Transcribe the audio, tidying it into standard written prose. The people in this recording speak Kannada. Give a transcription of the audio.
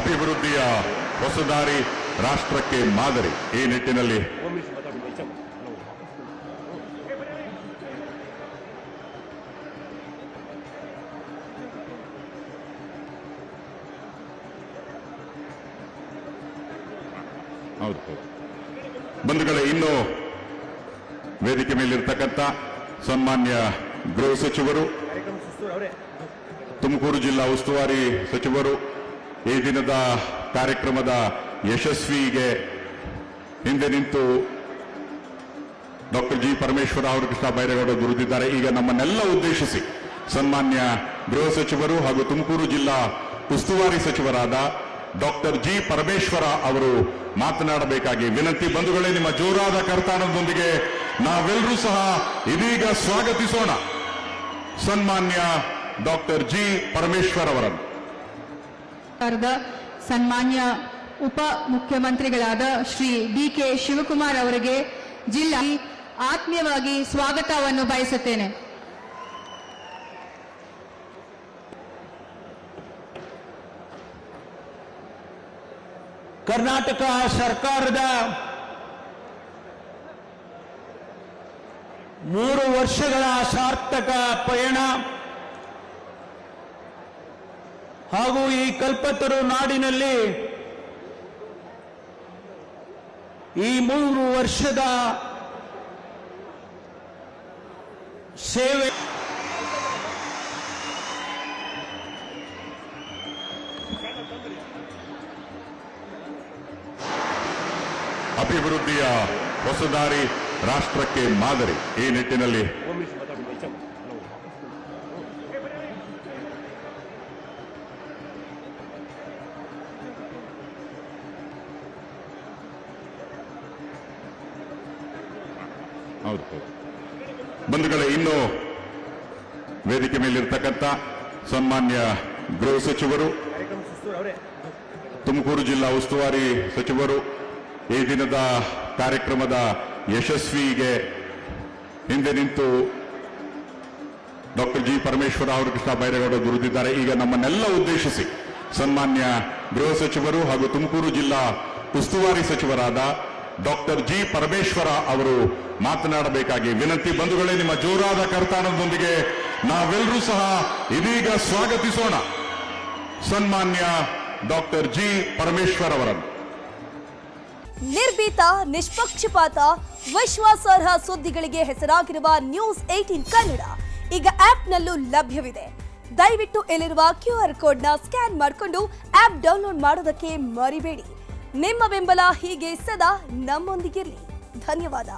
ಅಭಿವೃದ್ಧಿಯ ಹೊಸದಾರಿ, ರಾಷ್ಟ್ರಕ್ಕೆ ಮಾದರಿ. ಈ ನಿಟ್ಟಿನಲ್ಲಿ ಬಂಧುಗಳೇ, ಇನ್ನು ವೇದಿಕೆ ಮೇಲಿರ್ತಕ್ಕಂಥ ಸನ್ಮಾನ್ಯ ಗೃಹ ಸಚಿವರು, ತುಮಕೂರು ಜಿಲ್ಲಾ ಉಸ್ತುವಾರಿ ಸಚಿವರು, ಈ ದಿನದ ಕಾರ್ಯಕ್ರಮದ ಯಶಸ್ವಿಗೆ ಹಿಂದೆ ನಿಂತು ಡಾಕ್ಟರ್ ಜಿ ಪರಮೇಶ್ವರ ಅವರು, ಕೃಷ್ಣ ಬೈರೇಗೌಡ ದುಡಿದಿದ್ದಾರೆ. ಈಗ ನಮ್ಮನ್ನೆಲ್ಲ ಉದ್ದೇಶಿಸಿ ಸನ್ಮಾನ್ಯ ಗೃಹ ಸಚಿವರು ಹಾಗೂ ತುಮಕೂರು ಜಿಲ್ಲಾ ಉಸ್ತುವಾರಿ ಸಚಿವರಾದ ಡಾಕ್ಟರ್ ಜಿ ಪರಮೇಶ್ವರ ಅವರು ಮಾತನಾಡಬೇಕಾಗಿ ವಿನಂತಿ. ಬಂಧುಗಳೇ, ನಿಮ್ಮ ಜೋರಾದ ಕರ್ತಾನದೊಂದಿಗೆ ನಾವೆಲ್ಲರೂ ಸಹ ಇದೀಗ ಸ್ವಾಗತಿಸೋಣ ಸನ್ಮಾನ್ಯ ಡಾಕ್ಟರ್ ಜಿ ಪರಮೇಶ್ವರ್ ಅವರನ್ನು. ಸನ್ಮಾನ್ಯ ಉಪ ಮುಖ್ಯಮಂತ್ರಿಗಳಾದ ಶ್ರೀ ಡಿ.ಕೆ. ಶಿವಕುಮಾರ್ ಅವರಿಗೆ ಜಿಲ್ಲಾ ಆತ್ಮೀಯವಾಗಿ ಸ್ವಾಗತವನ್ನು ಬಯಸುತ್ತೇನೆ. ಕರ್ನಾಟಕ ಸರ್ಕಾರದ 3 ವರ್ಷಗಳ ಸಾರ್ಥಕ ಪಯಣ ಹಾಗೂ ಈ ಕಲ್ಪತರು ನಾಡಿನಲ್ಲಿ ಈ 3 ವರ್ಷದ ಸೇವೆ ಅಭಿವೃದ್ಧಿಯ ಹೊಸದಾರಿ, ರಾಷ್ಟ್ರಕ್ಕೆ ಮಾದರಿ. ಈ ನಿಟ್ಟಿನಲ್ಲಿ ಬಂಧುಗಳೇ, ಇನ್ನು ವೇದಿಕೆ ಮೇಲಿರ್ತಕ್ಕಂಥ ಸನ್ಮಾನ್ಯ ಗೃಹ ಸಚಿವರು, ತುಮಕೂರು ಜಿಲ್ಲಾ ಉಸ್ತುವಾರಿ ಸಚಿವರು, ಈ ದಿನದ ಕಾರ್ಯಕ್ರಮದ ಯಶಸ್ವಿಗೆ ಹಿಂದೆ ನಿಂತು ಡಾಕ್ಟರ್ ಜಿ ಪರಮೇಶ್ವರ ಅವರು, ಕೃಷ್ಣ ಬೈರೇಗೌಡ ದುಡಿದಿದ್ದಾರೆ. ಈಗ ನಮ್ಮನ್ನೆಲ್ಲ ಉದ್ದೇಶಿಸಿ ಸನ್ಮಾನ್ಯ ಗೃಹ ಸಚಿವರು ಹಾಗೂ ತುಮಕೂರು ಜಿಲ್ಲಾ ಉಸ್ತುವಾರಿ ಸಚಿವರಾದ ಡಾಕ್ಟರ್ ಜಿ ಪರಮೇಶ್ವರ ಅವರು ಮಾತನಾಡಬೇಕಾಗಿ ವಿನಂತಿ. ಬಂಧುಗಳೇ, ನಿಮ್ಮ ಜೋರಾದ ಕರ್ತಾನದೊಂದಿಗೆ ನಾವೆಲ್ಲರೂ ಸಹ ಇದೀಗ ಸ್ವಾಗತಿಸೋಣ ಸನ್ಮಾನ್ಯ ಡಾಕ್ಟರ್ ಜಿ ಪರಮೇಶ್ವರ್ ಅವರನ್ನು. ನಿರ್ಭೀತ, ನಿಷ್ಪಕ್ಷಪಾತ, ವಿಶ್ವಾಸಾರ್ಹ ಸುದ್ದಿಗಳಿಗೆ ಹೆಸರಾಗಿರುವ ನ್ಯೂಸ್ 18 ಕನ್ನಡ ಈಗ ಆಪ್ನಲ್ಲೂ ಲಭ್ಯವಿದೆ. ದಯವಿಟ್ಟು ಇಲ್ಲಿರುವ QR ಕೋಡ್ನ ಸ್ಕ್ಯಾನ್ ಮಾಡಿಕೊಂಡು ಆಪ್ ಡೌನ್ಲೋಡ್ ಮಾಡೋದಕ್ಕೆ ಮರಿಬೇಡಿ. ನಿಮ್ಮ ಬೆಂಬಲ ಹೀಗೆ ಸದಾ ನಮ್ಮೊಂದಿಗಿರಲಿ. ಧನ್ಯವಾದ.